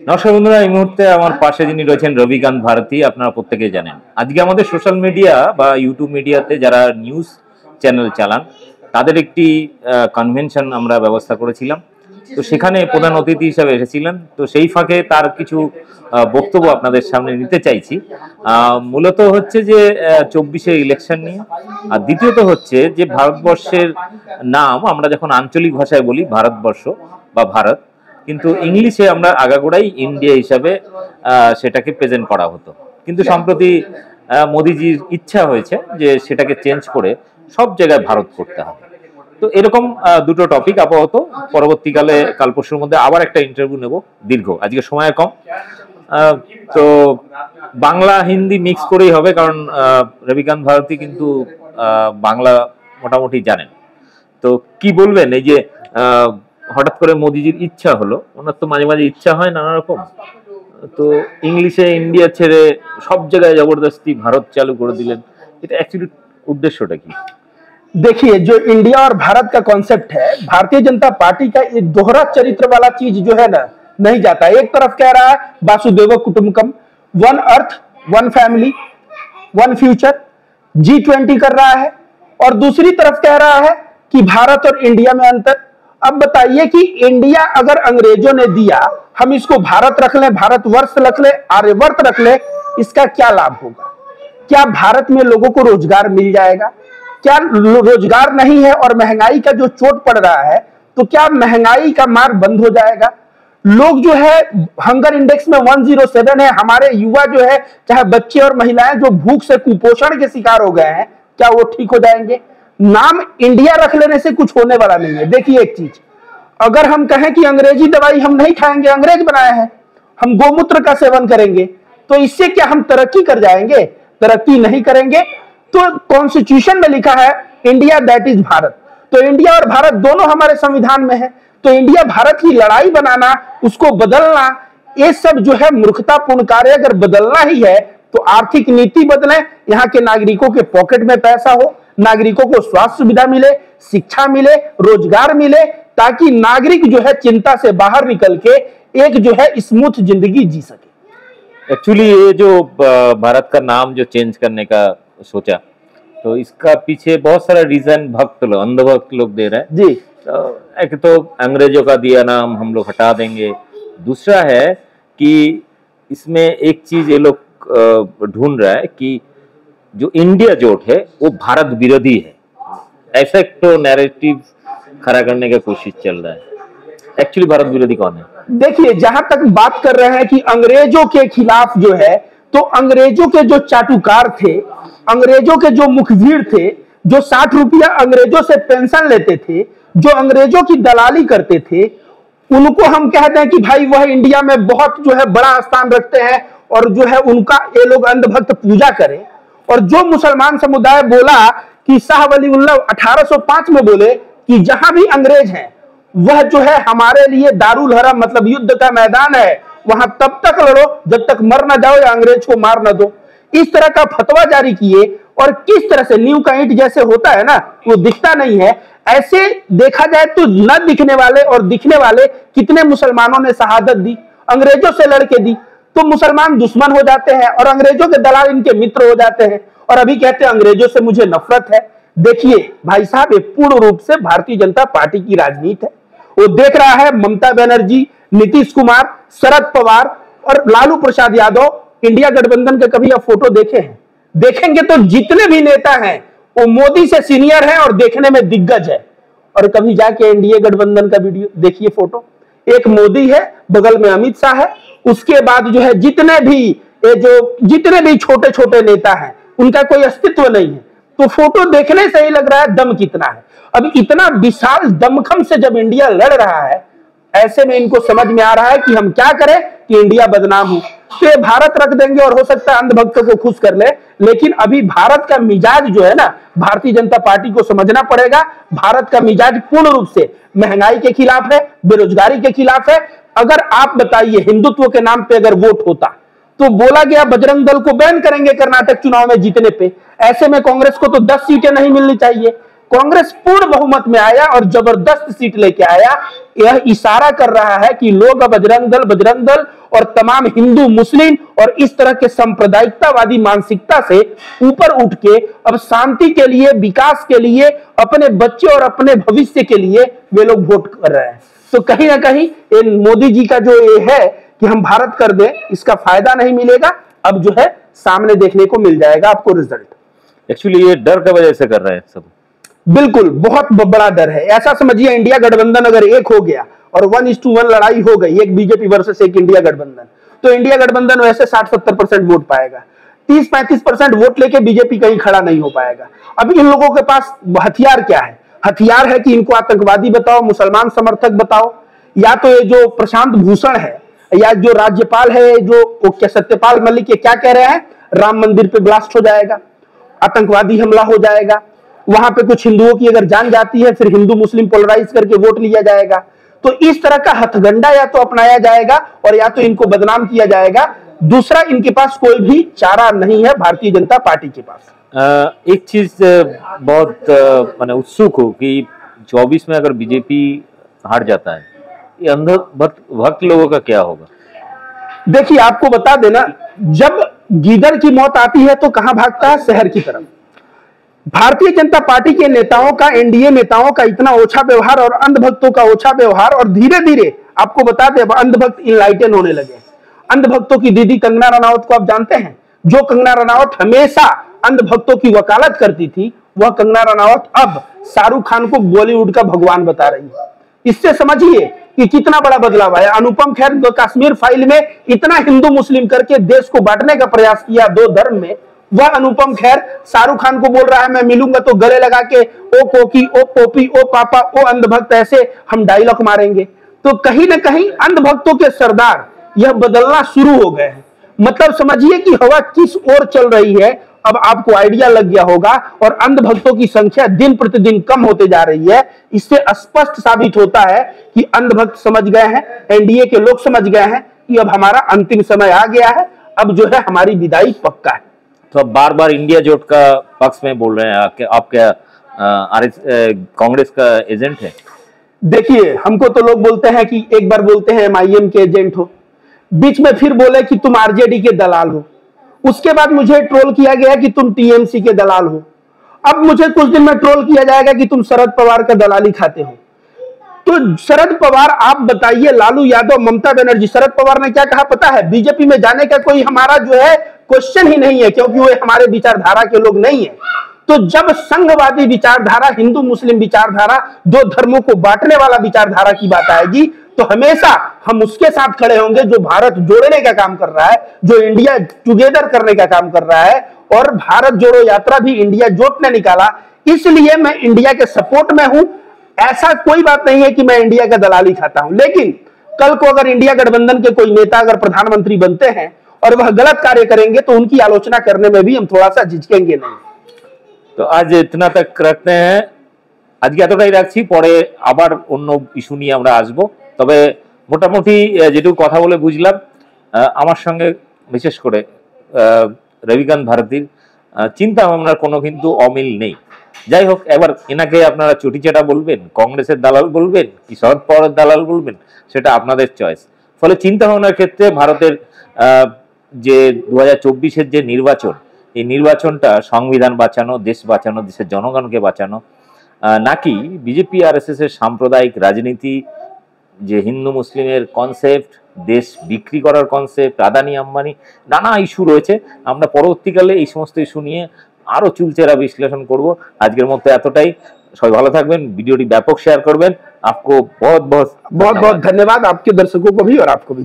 নমস্কার বন্ধুরা, এই মুহূর্তে আমার পাশে যিনি রয়েছেন রবিকান্ত ভারতী, আপনারা প্রত্যেকেই জানেন। আজকে আমাদের সোশ্যাল মিডিয়া বা ইউটিউব মিডিয়াতে যারা নিউজ চ্যানেল চালান তাদের একটি কনভেনশন আমরা ব্যবস্থা করেছিলাম। তো সেখানে প্রধান অতিথি হিসাবে এসেছিলেন। তো সেই ফাঁকে তার কিছু বক্তব্য আপনাদের সামনে নিতে চাইছি। মূলত হচ্ছে যে 24-এ ইলেকশন নিয়ে, আর দ্বিতীয়ত হচ্ছে যে ভারতবর্ষের নাম আমরা যখন আঞ্চলিক ভাষায় বলি ভারতবর্ষ বা ভারত, কিন্তু ইংলিশে আমরা আগাগোড়াই ইন্ডিয়া হিসাবে সেটাকে প্রেজেন্ট করা হতো। কিন্তু সম্প্রতি মোদিজির ইচ্ছা হয়েছে যে সেটাকে চেঞ্জ করে সব জায়গায় ভারত করতে হবে। তো এরকম দুটো টপিক আপাতত, পরবর্তীকালে কাল পরশুর মধ্যে আবার একটা ইন্টারভিউ নেব দীর্ঘ, আজকে সময় কম। তো বাংলা হিন্দি মিক্স করেই হবে, কারণ রবিকান্ত ভারতী কিন্তু বাংলা মোটামুটি জানেন। তো কি বলবেন, এই যে হঠাৎ করে মোদিজির ইচ্ছা হলো, ওনার তো মাঝে মাঝে ইচ্ছা হয় নানা রকম, তো ইংলিশে ইন্ডিয়া ছেড়ে সব জায়গায় জবরদস্তি ভারত चालू করে দিলেন, এটা অ্যাকচুয়ালি उद्देश्यটা কি? देखिए, जो इंडिया और भारत का कॉन्सेप्ट है, भारतीय जनता पार्टी का ये दोहरा चरित्र वाला चीज जो है ना, नहीं जाता। एक तरफ कह रहा है वासुदेव कुटुंबकम, one earth, one family, one future, G20 कर रहा है, और दूसरी तरफ कह रहा है कि भारत और इंडिया में अंतर। अब बताइए कि इंडिया अगर अंग्रेजों ने दिया, हम इसको भारत रख लें, भारतवर्ष रख लें, आर्यवर्त रख लें, इसका क्या लाभ होगा? क्या भारत में लोगों को रोजगार मिल जाएगा? क्या रोजगार नहीं है और महंगाई का जो चोट पड़ रहा है, तो क्या महंगाई का मार्ग बंद हो जाएगा? लोग जो है हंगर इंडेक्स में 107 है, हमारे युवा जो है, चाहे बच्चे और महिलाएं जो भूख से कुपोषण के शिकार हो गए हैं, क्या वो ठीक हो जाएंगे? नाम इंडिया रख लेने से कुछ होने वाला नहीं है। देखिए एक चीज, अगर हम कहें कि अंग्रेजी दवाई हम नहीं खाएंगे, अंग्रेज बनाए हैं, हम गोमूत्र का सेवन करेंगे, तो इससे क्या हम तरक्की कर जाएंगे? तरक्की नहीं करेंगे। तो कॉन्स्टिट्यूशन में लिखा है इंडिया दैट इज भारत, तो इंडिया और भारत दोनों हमारे संविधान में है। तो इंडिया भारत की लड़ाई बनाना, उसको बदलना, ये सब जो है मूर्खतापूर्ण कार्य। अगर बदलना ही है तो आर्थिक नीति बदले, यहाँ के नागरिकों के पॉकेट में पैसा हो, नागरिकों को स्वास्थ्य सुविधा मिले, शिक्षा मिले, रोजगार मिले, ताकि नागरिक जो है चिंता से बाहर निकल के एक जो है स्मूथ जिंदगी जी सके। एक्चुअली ये जो भारत का नाम जो चेंज करने का सोचा, तो इसका पीछे बहुत सारा रीजन भक्त लोग, अंधभक्त लोग दे रहे हैं जी। एक तो अंग्रेजों का दिया नाम हम लोग हटा देंगे, दूसरा है कि इसमें एक चीज ये लोग ढूंढ रहा है कि जो इंडिया जोट है वो भारत विरोधी है, ऐसा एक तो नैरेटिव खड़ा करने का कोशिश चल रहा है। एक्चुअली भारत विरोधी कौन है? देखिए, जहां तक बात कर रहे हैं कि अंग्रेजों के खिलाफ जो है, तो अंग्रेजों के जो चाटुकार थे, अंग्रेजों के जो मुखबिर थे, जो 60 रुपया अंग्रेजों से पेंशन लेते थे, जो अंग्रेजों की दलाली करते थे, उनको हम कहते हैं कि भाई वह इंडिया में बहुत जो है बड़ा स्थान रखते हैं, और जो है उनका ये लोग अंधभक्त पूजा करें। और जो मुसलमान समुदाय बोला कि शाह वलीउल्लाह 1805 में बोले कि जहां भी अंग्रेज हैं वह जो है हमारे लिए दारुल हरम, मतलब युद्ध का मैदान है, वहां तब तक लड़ो जब तक मर ना जाओ या अंग्रेज को मार ना दो। इस तरह का फतवा जारी किए, और किस तरह से नींव का ईंट जैसे होता है ना, वो दिखता नहीं है, ऐसे देखा जाए तो न दिखने वाले और दिखने वाले कितने मुसलमानों ने शहादत दी, अंग्रेजों से लड़के दी। तो मुसलमान दुश्मन हो जाते हैं और अंग्रेजों के दलाल इनके मित्र हो जाते हैं, और अभी कहते हैं अंग्रेजों से मुझे नफरत है। देखिए भाई साहब, ये पूर्ण रूप से भारतीय जनता पार्टी की राजनीति है। वो देख रहा है ममता बनर्जी, नीतीश कुमार, शरद पवार और लालू प्रसाद यादव, इंडिया गठबंधन के कभी आप फोटो देखे हैं? देखेंगे तो जितने भी नेता हैं वो मोदी से सीनियर हैं और देखने में दिग्गज है। और कभी जाके एनडीए गठबंधन का वीडियो देखिए, फोटो, एक मोदी है, बगल में अमित शाह है, उसके बाद जो है जितने भी छोटे छोटे नेता हैं उनका कोई अस्तित्व नहीं है। तो फोटो देखने से ही लग रहा है दम कितना है। अब इतना विशाल दमखम से जब इंडिया लड़ रहा है, ऐसे में इनको समझ में आ रहा है कि हम क्या करें कि इंडिया बदनाम हो, तो ये भारत रख देंगे और हो सकता है अंधभक्तों को खुश कर ले। लेकिन अभी भारत का मिजाज जो है ना, भारतीय जनता पार्टी को समझना पड़ेगा। भारत का मिजाज पूर्ण रूप से महंगाई के खिलाफ है, बेरोजगारी के खिलाफ है। अगर आप बताइए हिंदुत्व के नाम पे अगर वोट होता तो बोला गया बजरंग दल को बैन करेंगे कर्नाटक चुनाव में जीतने पे, ऐसे में कांग्रेस को तो 10 सीटें नहीं मिलनी चाहिए। कांग्रेस पूर्ण बहुमत में आया और जबरदस्त सीट लेके आया। यह इशारा कर रहा है कि लोग अब बजरंग दल और तमाम हिंदू मुस्लिम और इस तरह के सांप्रदायिकतावादी मानसिकता से ऊपर उठ के अब शांति के लिए, विकास के लिए, अपने बच्चे और अपने भविष्य के लिए वे लोग वोट कर रहे हैं। तो कहीं ना कहीं मोदी जी का जो ये है कि हम भारत कर दें, इसका फायदा नहीं मिलेगा। अब जो है सामने देखने को मिल जाएगा आपको रिजल्ट। एक्चुअली ये डर की वजह से कर रहे हैं सब। बिल्कुल, बहुत बड़ा डर है। ऐसा समझिए इंडिया गठबंधन अगर एक हो गया और 1:1 लड़ाई हो गई, एक बीजेपी वर्सेस एक इंडिया गठबंधन, तो इंडिया गठबंधन वैसे 60-70% वोट पाएगा। 30-35% वोट लेके बीजेपी कहीं खड़ा नहीं हो पाएगा। अब इन लोगों के पास हथियार क्या है? हथियार है कि इनको आतंकवादी बताओ, मुसलमान समर्थक बताओ, या तो ये जो प्रशांत भूषण है या जो राज्यपाल है, जो क्या सत्यपाल मलिक, ये क्या कह रहे हैं, राम मंदिर पे ब्लास्ट हो जाएगा, आतंकवादी हमला हो जाएगा, वहां पे कुछ हिंदुओं की अगर जान जाती है फिर हिंदू मुस्लिम पोलराइज करके वोट लिया जाएगा। तो इस तरह का हथगंडा या तो अपनाया जाएगा और या तो इनको बदनाम किया जाएगा। दूसरा, इनके पास कोई भी चारा नहीं है भारतीय जनता पार्टी के पास। एक चीज बहुत मैंने उत्सुक हूँ कि 24 में अगर बीजेपी हार जाता है, ये अंधभक्त लोगों का क्या होगा? देखिए, आपको बता देना, जब गीदड़ की मौत आती है तो कहां भागता है? शहर की तरफ। भारतीय जनता पार्टी के नेताओं का, एनडीए नेताओं का इतना ओछा व्यवहार और अंधभक्तों का ओछा व्यवहार, और धीरे धीरे आपको बता दें अंधभक्त इनलाइटन होने लगे। अंधभक्तों की दीदी कंगना रनावत को आप जानते हैं? जो कंगना रनावत हमेशा अंधभक्तों की वकालत करती थी, वह कंगना रनावत अब शाहरुख खान को बॉलीवुड का भगवान बता रही है। इससे समझिए कि कितना बड़ा बदलाव आया। अनुपम खेर कश्मीर फाइल में इतना हिंदू मुस्लिम करके देश को बांटने का प्रयास किया दो धर्म में, वह अनुपम खेर शाहरुख खान को बोल रहा है मैं मिलूंगा तो गले लगा के ओ कोकी, ओ पोपी, ओ पापा, ओ अंधभक्त, ऐसे हम डायलॉग मारेंगे। तो कहीं ना कहीं अंधभक्तों के सरदार यह बदलना शुरू हो गए हैं। मतलब समझिए कि हवा किस ओर चल रही है, अब आपको आइडिया लग गया होगा। और अंधभक्तों की संख्या दिन प्रतिदिन कम होते जा रही है। इससे स्पष्ट साबित होता है कि अंधभक्त समझ गए हैं, एनडीए के लोग समझ गए हैं कि अब हमारा अंतिम समय आ गया है, अब जो है हमारी विदाई पक्का है। तो अब बार बार इंडिया जोट का पक्ष में बोल रहे हैं कि आप क्या कांग्रेस का एजेंट है? देखिए, हमको तो लोग बोलते हैं कि एक बार बोलते हैं एमआईएम के एजेंट हो, बीच में फिर बोले कि तुम आरजेडी के दलाल हो, उसके बाद मुझे ट्रोल किया गया कि तुम टीएमसी के दलाल हो, अब मुझे कुछ दिन में ट्रोल किया जाएगा कि तुम शरद पवार का दलाली खाते हो। तो शरद पवार, आप बताइए, लालू यादव, ममता बनर्जी, शरद पवार ने क्या कहा पता है? बीजेपी में जाने का कोई हमारा जो है क्वेश्चन ही नहीं है, क्योंकि वो हमारे विचारधारा के लोग नहीं है। तो जब संघवादी विचारधारा, हिंदू मुस्लिम विचारधारा, दो धर्मों को बांटने वाला विचारधारा की बात आएगी तो हमेशा हम उसके साथ खड़े होंगे जो भारत जोड़ने का काम कर रहा है, जो इंडिया टुगेदर करने का काम कर रहा है। और भारत जोड़ो यात्रा भी इंडिया जोट ने निकाला, इसलिए मैं इंडिया के सपोर्ट में हूं। ऐसा कोई बात नहीं है कि मैं इंडिया का दलाली खाता हूं, लेकिन कल को अगर इंडिया गठबंधन के कोई नेता अगर प्रधानमंत्री बनते हैं और वह गलत कार्य करेंगे तो उनकी आलोचना करने में भी हम थोड़ा सा झिझकेंगे नहीं। तो आज इतना तक रखते हैं, আজকে এতটাই রাখছি, পরে আবার অন্য ইস্যু নিয়ে আমরা আসবো। তবে মোটামুটি যেটুকু কথা বলে বুঝলাম, আমার সঙ্গে বিশেষ করে রবিকান্ত ভারতীর চিন্তা ভাবনার কোনো কিন্তু অমিল নেই। যাই হোক, এবার এনাকে আপনারা চটিচাটা বলবেন, কংগ্রেসের দালাল বলবেন কি শরদ পাওয়ারের দালাল বলবেন, সেটা আপনাদের চয়েস। ফলে চিন্তা ভাবনার ক্ষেত্রে ভারতের যে 2024-এর যে নির্বাচন, এই নির্বাচনটা সংবিধান বাঁচানো, দেশ বাঁচানো, দেশের জনগণকে বাঁচানো, নাকি বিজেপি আরএসএস এর সাম্প্রদায়িক রাজনীতি, যে হিন্দু মুসলিমের কনসেপ্ট, দেশ বিক্রি করার কনসেপ্ট, আদানি আম্বানি, নানা ইস্যু রয়েছে। আমরা পরবর্তীকালে এই সমস্ত ইস্যু নিয়ে আরো চুলচেরা বিশ্লেষণ করব। আজকের মতো এতটাই। সবাই ভালো থাকবেন, ভিডিওটি ব্যাপক শেয়ার করবেন। आपको बहुत बहुत धन्यवाद, आपके दर्शकों को भी और आपको भी।